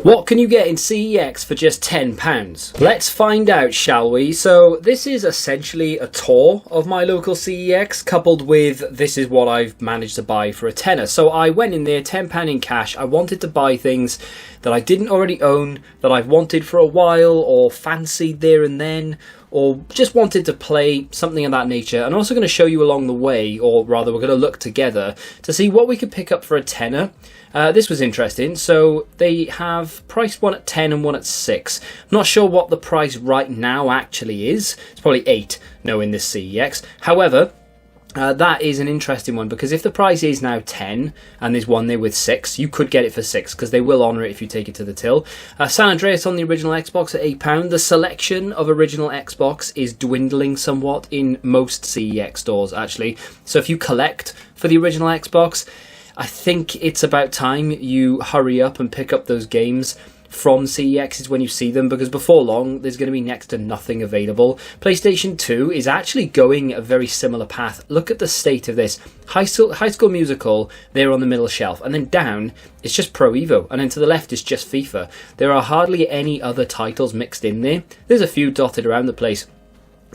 What can you get in CEX for just £10? Let's find out, shall we? So this is essentially a tour of my local CEX coupled with this is what I've managed to buy for a tenner. So I went in there, £10 in cash. I wanted to buy things that I didn't already own, that I've wanted for a while or fancied there and then, or just wanted to play something of that nature. I'm also going to show you along the way, or rather we're going to look together to see what we could pick up for a tenner. This was interesting. So they have priced one at 10 and one at 6. I'm not sure what the price right now actually is. It's probably 8, knowing this CEX. However, that is an interesting one, because if the price is now 10 and there's one there with 6, you could get it for 6 because they will honour it if you take it to the till. San Andreas on the original Xbox at £8. The selection of original Xbox is dwindling somewhat in most CEX stores actually. So if you collect for the original Xbox, I think it's about time you hurry up and pick up those games from CEX is when you see them, because before long there's going to be next to nothing available. PlayStation 2 is actually going a very similar path. Look at the state of this. High School Musical there on the middle shelf, and then down it's just Pro Evo, and then to the left is just FIFA. There are hardly any other titles mixed in there. There's a few dotted around the place,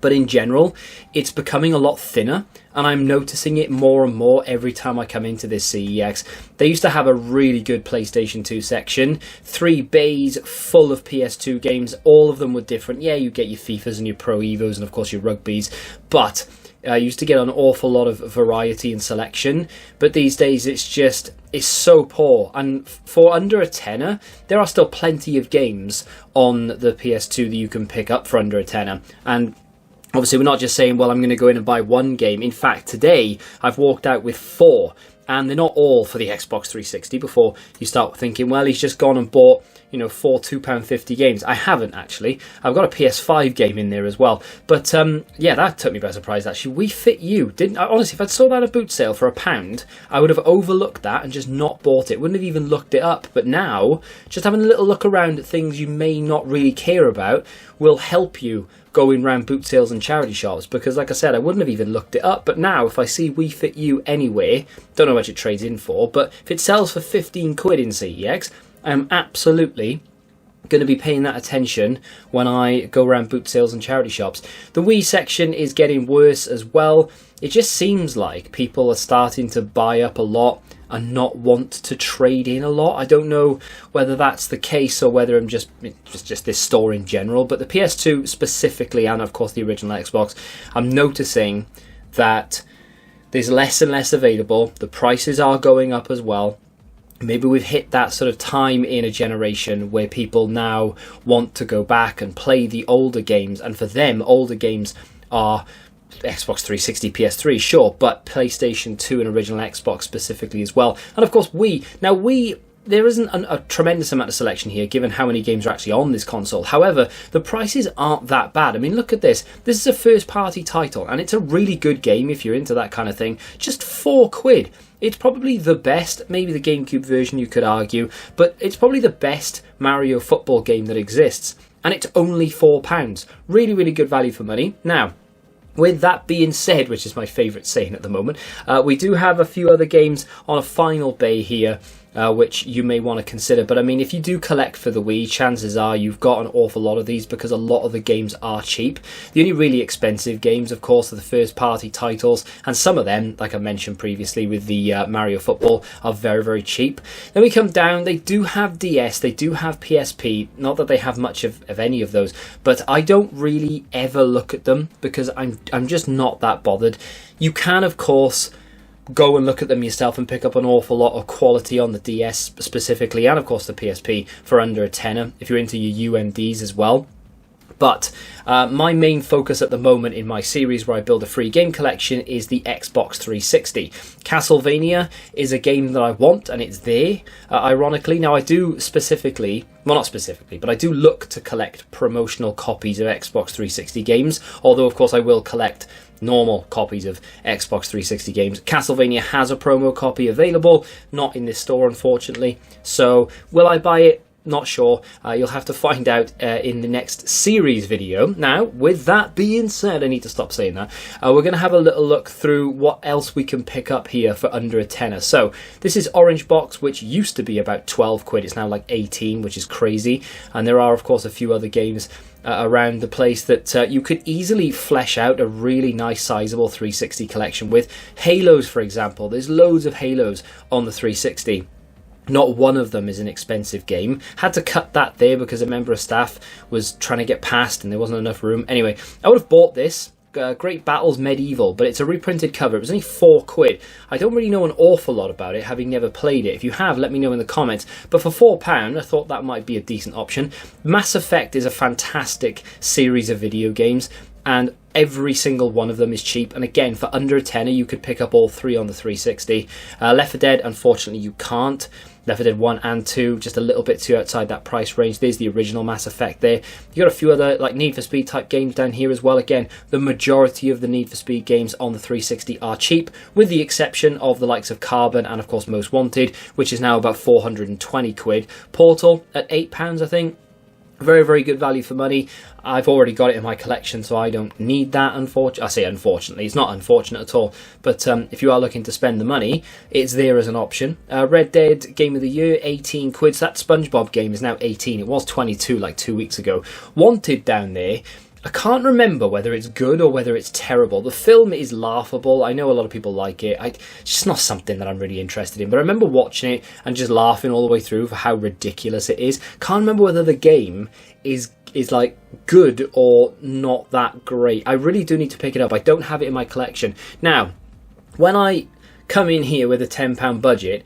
but in general it's becoming a lot thinner, and I'm noticing it more and more every time I come into this CEX. They used to have a really good PlayStation 2 section, 3 bays full of PS2 games. All of them were different. Yeah, you get your FIFAs and your Pro Evos and of course your rugbies, but I used to get an awful lot of variety and selection. But these days it's so poor, and for under a tenner there are still plenty of games on the PS2 that you can pick up for under a tenner. And obviously, we're not just saying, well, I'm going to go in and buy one game. In fact, today I've walked out with 4, and they're not all for the Xbox 360 before you start thinking, well, he's just gone and bought, 4 £2.50 games. I haven't, actually. I've got a PS5 game in there as well. But, yeah, that took me by surprise, actually. We Fit You. Honestly, if I'd saw that at a boot sale for £1, I would have overlooked that and just not bought it. Wouldn't have even looked it up. But now, just having a little look around at things you may not really care about will help you going around boot sales and charity shops, because like I said, I wouldn't have even looked it up. But now if I see We Fit You anywhere, don't know how much it trades in for, but if it sells for 15 quid in CEX, I'm absolutely going to be paying that attention when I go around boot sales and charity shops. The Wii section is getting worse as well. It just seems like people are starting to buy up a lot and not want to trade in a lot. I don't know whether that's the case or whether I'm just this store in general, but the PS2 specifically, and of course the original Xbox, I'm noticing that there's less and less available. The prices are going up as well. Maybe we've hit that sort of time in a generation where people now want to go back and play the older games, and for them older games are Xbox 360, PS3, sure, but PlayStation 2 and original Xbox specifically as well. And of course Wii. Now Wii, there isn't a tremendous amount of selection here given how many games are actually on this console. However, the prices aren't that bad. I mean, look at this. This is a first party title and it's a really good game if you're into that kind of thing. Just 4 quid. It's probably the best, maybe the GameCube version you could argue, but it's probably the best Mario football game that exists. And it's only £4. Really, really good value for money. Now, with that being said, which is my favourite saying at the moment, we do have a few other games on a final bay here, which you may want to consider. But I mean, if you do collect for the Wii, chances are you've got an awful lot of these because a lot of the games are cheap. The only really expensive games, of course, are the first party titles, and some of them, like I mentioned previously with the Mario Football, are very, very cheap. Then we come down, they do have DS, they do have PSP, not that they have much of any of those, but I don't really ever look at them because I'm just not that bothered. You can, of course, go and look at them yourself and pick up an awful lot of quality on the DS specifically, and of course the PSP for under a tenner if you're into your UMDs as well. But my main focus at the moment in my series where I build a free game collection is the Xbox 360. Castlevania is a game that I want, and it's there, ironically. Now I do specifically, well not specifically, but I do look to collect promotional copies of Xbox 360 games, although of course I will collect normal copies of Xbox 360 games. Castlevania has a promo copy available, not in this store unfortunately. So will I buy it? not sure. You'll have to find out in the next series video. Now, with that being said, I need to stop saying that. We're going to have a little look through what else we can pick up here for under a tenner. So this is Orange Box, which used to be about 12 quid. It's now like 18, which is crazy. And there are, of course, a few other games around the place that you could easily flesh out a really nice sizable 360 collection with. Halos, for example. There's loads of Halos on the 360. Not one of them is an expensive game. Had to cut that there because a member of staff was trying to get past and there wasn't enough room. Anyway, I would have bought this. Great Battles Medieval, but it's a reprinted cover. It was only 4 quid. I don't really know an awful lot about it, having never played it. If you have, let me know in the comments. But for £4, I thought that might be a decent option. Mass Effect is a fantastic series of video games, and every single one of them is cheap. And again, for under a tenner, you could pick up all 3 on the 360. Left 4 Dead, unfortunately, you can't. Left 4 Dead 1 and 2, just a little bit too outside that price range. There's the original Mass Effect there. You got a few other like Need for Speed type games down here as well. Again, the majority of the Need for Speed games on the 360 are cheap, with the exception of the likes of Carbon and of course Most Wanted, which is now about 420 quid. Portal at £8, I think. Very, very good value for money. I've already got it in my collection, so I don't need that, unfortunately. I say unfortunately, it's not unfortunate at all. But if you are looking to spend the money, it's there as an option. Red Dead Game of the Year, 18 quid. So that SpongeBob game is now 18. It was 22 like 2 weeks ago. Wanted down there. I can't remember whether it's good or whether it's terrible. The film is laughable. I know a lot of people like it. It's just not something that I'm really interested in. But I remember watching it and just laughing all the way through for how ridiculous it is. Can't remember whether the game is like good or not that great. I really do need to pick it up. I don't have it in my collection. Now, when I come in here with a £10 budget,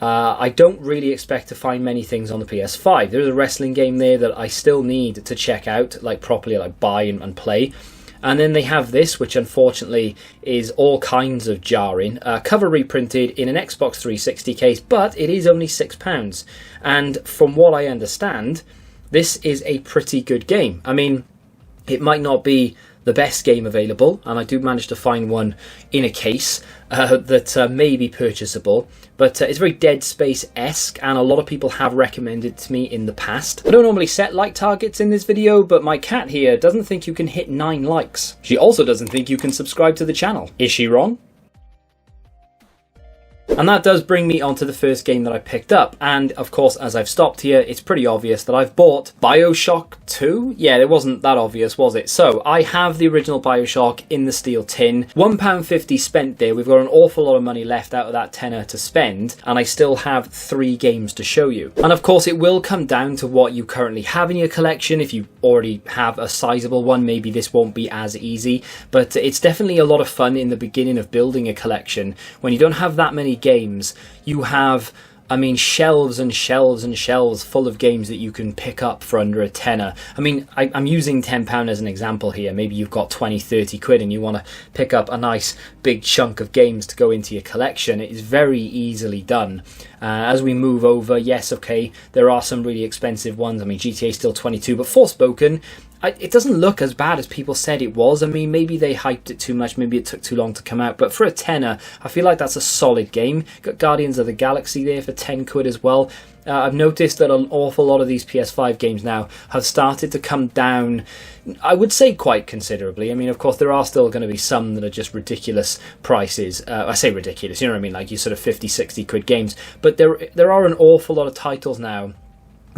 I don't really expect to find many things on the PS5. There's a wrestling game there that I still need to check out, like properly, like buy and play. And then they have this, which unfortunately is all kinds of jarring. Cover reprinted in an Xbox 360 case, but it is only £6. And from what I understand, this is a pretty good game. I mean, it might not be the best game available, and I do manage to find one in a case that may be purchasable, but it's very Dead Space-esque, and a lot of people have recommended it to me in the past. I don't normally set like targets in this video, but my cat here doesn't think you can hit 9 likes. She also doesn't think you can subscribe to the channel. Is she wrong? And that does bring me on to the first game that I picked up. And of course, as I've stopped here, it's pretty obvious that I've bought BioShock 2. Yeah, it wasn't that obvious, was it? So I have the original BioShock in the steel tin. £1.50 spent there. We've got an awful lot of money left out of that tenner to spend. And I still have 3 games to show you. And of course, it will come down to what you currently have in your collection. If you already have a sizable one, maybe this won't be as easy. But it's definitely a lot of fun in the beginning of building a collection. When you don't have that many games, you have, I mean, shelves and shelves and shelves full of games that you can pick up for under a tenner. I mean, I'm using £10 as an example here. Maybe you've got 20, 30 quid and you want to pick up a nice big chunk of games to go into your collection. It is very easily done. As we move over, yes, okay, there are some really expensive ones. I mean, GTA is still 22, but Forspoken, it doesn't look as bad as people said it was. I mean, maybe they hyped it too much, maybe it took too long to come out, but for a tenner, I feel like that's a solid game. Got Guardians of the Galaxy there for 10 quid as well. I've noticed that an awful lot of these PS5 games now have started to come down, I would say quite considerably. I mean, of course, there are still going to be some that are just ridiculous prices. I say ridiculous, you know what I mean, like you sort of 50, 60 quid games. But there are an awful lot of titles now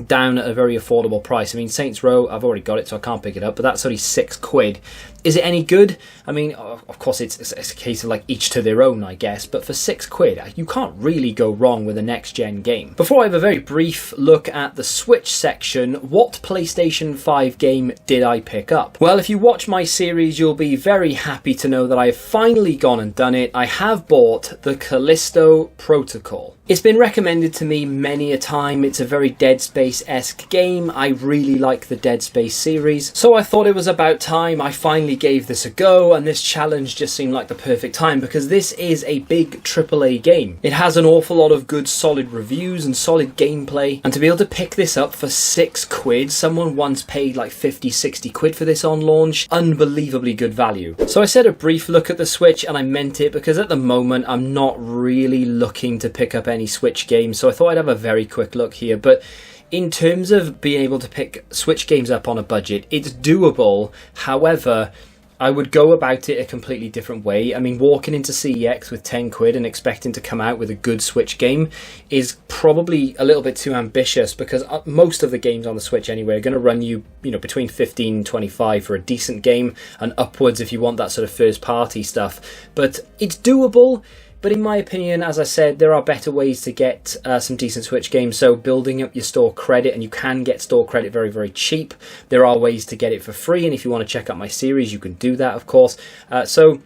down at a very affordable price. I mean, Saints Row, I've already got it, so I can't pick it up, but that's only 6 quid. Is it any good? I mean, of course, it's a case of like each to their own, I guess, but for 6 quid, you can't really go wrong with a next-gen game. Before I have a very brief look at the Switch section, what PlayStation 5 game did I pick up? Well, if you watch my series, you'll be very happy to know that I have finally gone and done it. I have bought the Callisto Protocol. It's been recommended to me many a time. It's a very Dead Space-esque game. I really like the Dead Space series, so I thought it was about time I finally gave this a go, and this challenge just seemed like the perfect time because this is a big AAA game. It has an awful lot of good solid reviews and solid gameplay, and to be able to pick this up for 6 quid, someone once paid like 50, 60 quid for this on launch, unbelievably good value. So I said a brief look at the Switch, and I meant it because at the moment I'm not really looking to pick up any Switch games, so I thought I'd have a very quick look here. But in terms of being able to pick Switch games up on a budget, it's doable. However, I would go about it a completely different way. I mean, walking into CEX with 10 quid and expecting to come out with a good Switch game is probably a little bit too ambitious, because most of the games on the Switch anyway are going to run you, between 15 and 25 for a decent game, and upwards if you want that sort of first party stuff. But it's doable. But in my opinion, as I said, there are better ways to get some decent Switch games. So building up your store credit, and you can get store credit very, very cheap. There are ways to get it for free, and if you want to check out my series, you can do that, of course. So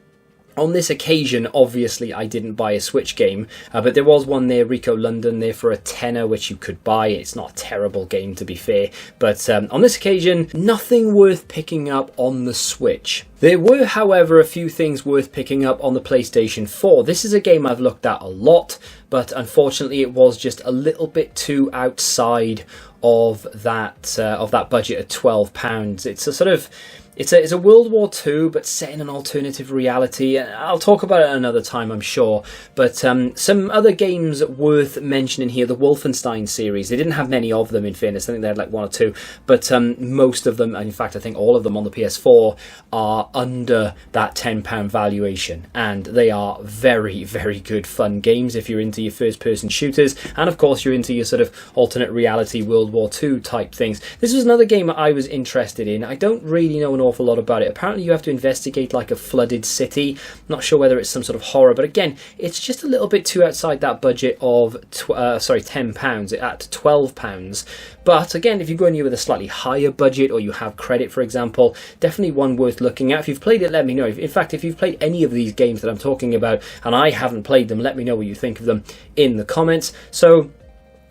on this occasion, obviously, I didn't buy a Switch game, but there was one there, Rico London, there for a tenner, which you could buy. It's not a terrible game, to be fair, but on this occasion, nothing worth picking up on the Switch. There were, however, a few things worth picking up on the PlayStation 4. This is a game I've looked at a lot, but unfortunately it was just a little bit too outside of that budget of £12. It's a sort of... It's a World War II, but set in an alternative reality. I'll talk about it another time, I'm sure. But some other games worth mentioning here, the Wolfenstein series. They didn't have many of them, in fairness. I think they had like one or two. But most of them, in fact, I think all of them on the PS4 are under that £10 valuation. And they are very, very good fun games if you're into your first-person shooters. And, of course, you're into your sort of alternate reality World War II type things. This was another game I was interested in. I don't really know an awful lot about it. Apparently you have to investigate like a flooded city. Not sure whether it's some sort of horror, but again, it's just a little bit too outside that budget of £10 at £12. But again, if you're going with a slightly higher budget, or you have credit, for example, definitely one worth looking at. If you've played it, let me know. In fact, if you've played any of these games that I'm talking about and I haven't played them, let me know what you think of them in the comments. So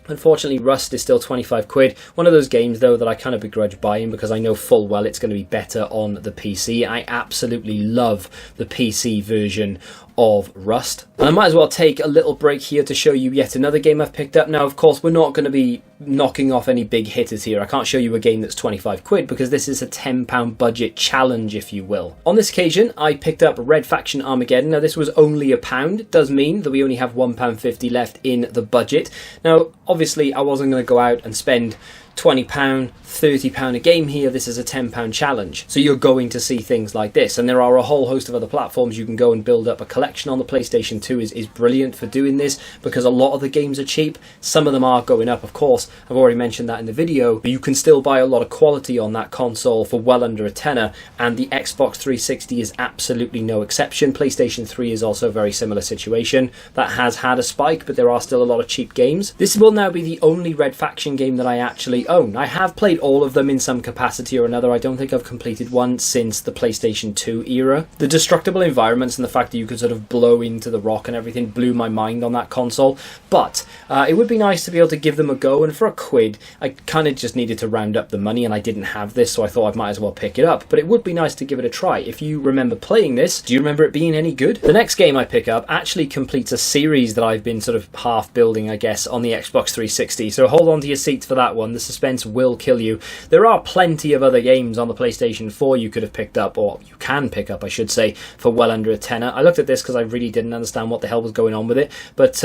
unfortunately, Rust is still 25 quid. One of those games, though, that I kind of begrudge buying because I know full well it's going to be better on the PC. I absolutely love the PC version of Rust. And I might as well take a little break here to show you yet another game I've picked up. Now, of course, we're not going to be knocking off any big hitters here. I can't show you a game that's 25 quid because this is a £10 budget challenge, if you will. On this occasion, I picked up Red Faction Armageddon. Now, this was only £1. It does mean that we only have £1.50 left in the budget. Now, obviously, I wasn't going to go out and spend £20, £30 a game here. This is a £10 challenge. So you're going to see things like this. And there are a whole host of other platforms you can go and build up a collection on. The PlayStation 2 is brilliant for doing this because a lot of the games are cheap. Some of them are going up, of course. I've already mentioned that in the video. But you can still buy a lot of quality on that console for well under a tenner. And the Xbox 360 is absolutely no exception. PlayStation 3 is also a very similar situation. That has had a spike, but there are still a lot of cheap games. This will now be the only Red Faction game that I actually own. I have played all of them in some capacity or another. I don't think I've completed one since the PlayStation 2 era. The destructible environments and the fact that you could sort of blow into the rock and everything blew my mind on that console. But it would be nice to be able to give them a go, and for £1, I kind of just needed to round up the money and I didn't have this, so I thought I might as well pick it up. But it would be nice to give it a try. If you remember playing this, do you remember it being any good? The next game I pick up actually completes a series that I've been sort of half building, I guess, on the Xbox 360. So hold on to your seats for that one. The suspense will kill you. There are plenty of other games on the PlayStation 4 you could have picked up, or you can pick up, I should say, for well under a tenner. I looked at this because I really didn't understand what the hell was going on with it, but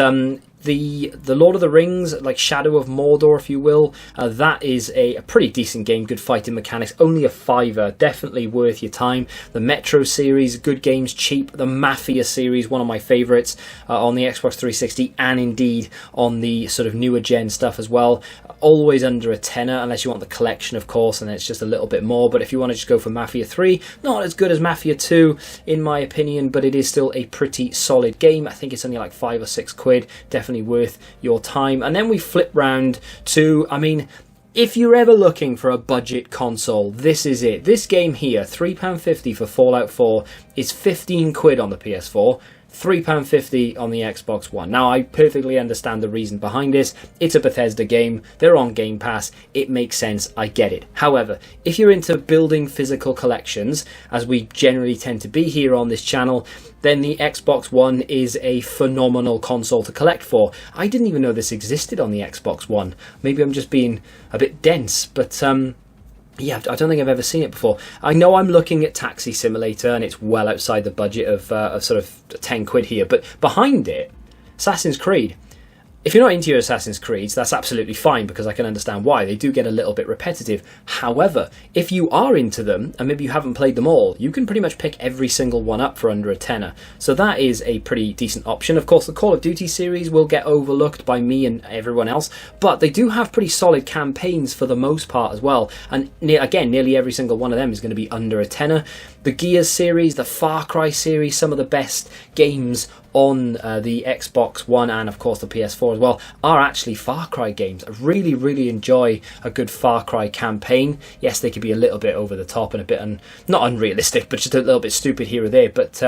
the Lord of the Rings, like Shadow of Mordor, if you will, that is a pretty decent game, good fighting mechanics, only a £5, definitely worth your time. The Metro series, good games, cheap. The Mafia series, one of my favourites on the Xbox 360 and indeed on the sort of newer gen stuff as well. Always under a tenner, unless you want the collection, of course, and it's just a little bit more. But if you want to just go for Mafia 3, not as good as Mafia 2, in my opinion, but it is still a pretty solid game. I think it's only like £5 or £6, definitely worth your time. And then we flip round to, I mean, if you're ever looking for a budget console, this is it. This game here, £3.50 for Fallout 4, is 15 quid on the PS4. £3.50 on the Xbox One. Now, I perfectly understand the reason behind this. It's a Bethesda game. They're on Game Pass. It makes sense. I get it. However, if you're into building physical collections, as we generally tend to be here on this channel, then the Xbox One is a phenomenal console to collect for. I didn't even know this existed on the Xbox One. Maybe I'm just being a bit dense, but yeah, I don't think I've ever seen it before. I know I'm looking at Taxi Simulator and it's well outside the budget of sort of 10 quid here, but behind it, Assassin's Creed. If you're not into your Assassin's Creeds, that's absolutely fine, because I can understand why. They do get a little bit repetitive. However, if you are into them, and maybe you haven't played them all, you can pretty much pick every single one up for under a tenner. So that is a pretty decent option. Of course, the Call of Duty series will get overlooked by me and everyone else, but they do have pretty solid campaigns for the most part as well. And again, nearly every single one of them is going to be under a tenner. The Gears series, the Far Cry series, some of the best games on the Xbox One and of course the PS4 as well, are actually Far Cry games. I really enjoy a good Far Cry campaign. Yes, they could be a little bit over the top and a bit not unrealistic, but just a little bit stupid here or there, but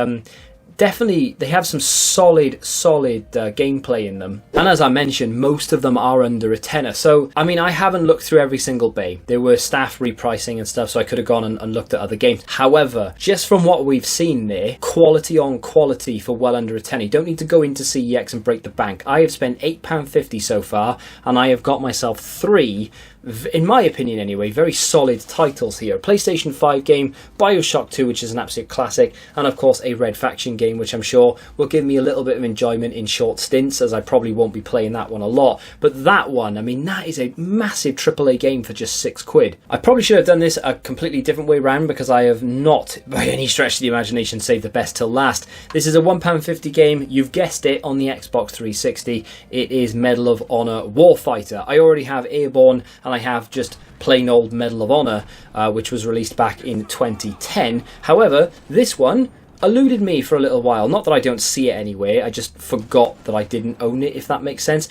definitely they have some solid gameplay in them. And as I mentioned, most of them are under a tenner. So I mean, I haven't looked through every single bay. There were staff repricing and stuff, so I could have gone and looked at other games. However, just from what we've seen there, quality on quality for well under a tenner. You don't need to go into CEX and break the bank. I have spent £8.50 so far, and I have got myself 3, in my opinion anyway, very solid titles here. A PlayStation 5 game, BioShock 2, which is an absolute classic, and of course a Red Faction game, which I'm sure will give me a little bit of enjoyment in short stints, as I probably won't be playing that one a lot. But that one, I mean, that is a massive AAA game for just £6. I probably should have done this a completely different way around, because I have not, by any stretch of the imagination, saved the best till last. This is a £1.50 game. You've guessed it, on the Xbox 360. It is Medal of Honor Warfighter. I already have Airborne, and I have just plain old Medal of Honor, which was released back in 2010. However, this one eluded me for a little while. Not that I don't see it anywhere, I just forgot that I didn't own it, if that makes sense.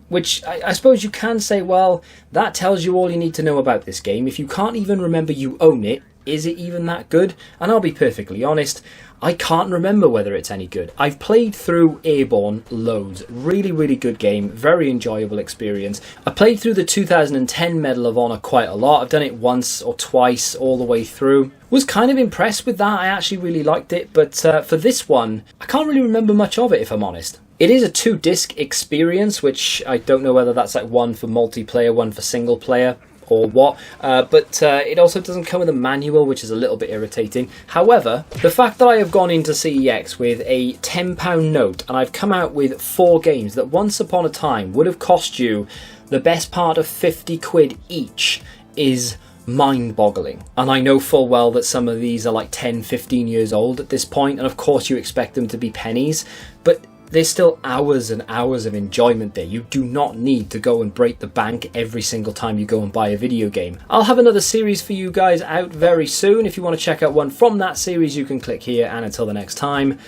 Which I suppose you can say, well, that tells you all you need to know about this game. If you can't even remember you own it, is it even that good? And I'll be perfectly honest, I can't remember whether it's any good. I've played through Airborne loads. Really good game. Very enjoyable experience. I played through the 2010 Medal of Honor quite a lot. I've done it once or twice all the way through. Was kind of impressed with that. I actually really liked it. But for this one, I can't really remember much of it, if I'm honest. It is a 2-disc experience, which I don't know whether that's like one for multiplayer, one for single player, or what, but it also doesn't come with a manual, which is a little bit irritating. However, the fact that I have gone into CEX with a £10 note, and I've come out with 4 games that once upon a time would have cost you the best part of £50 each, is mind-boggling. And I know full well that some of these are like 10-15 years old at this point, and of course you expect them to be pennies, but there's still hours and hours of enjoyment there. You do not need to go and break the bank every single time you go and buy a video game. I'll have another series for you guys out very soon. If you want to check out one from that series, you can click here, and until the next time,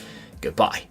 goodbye.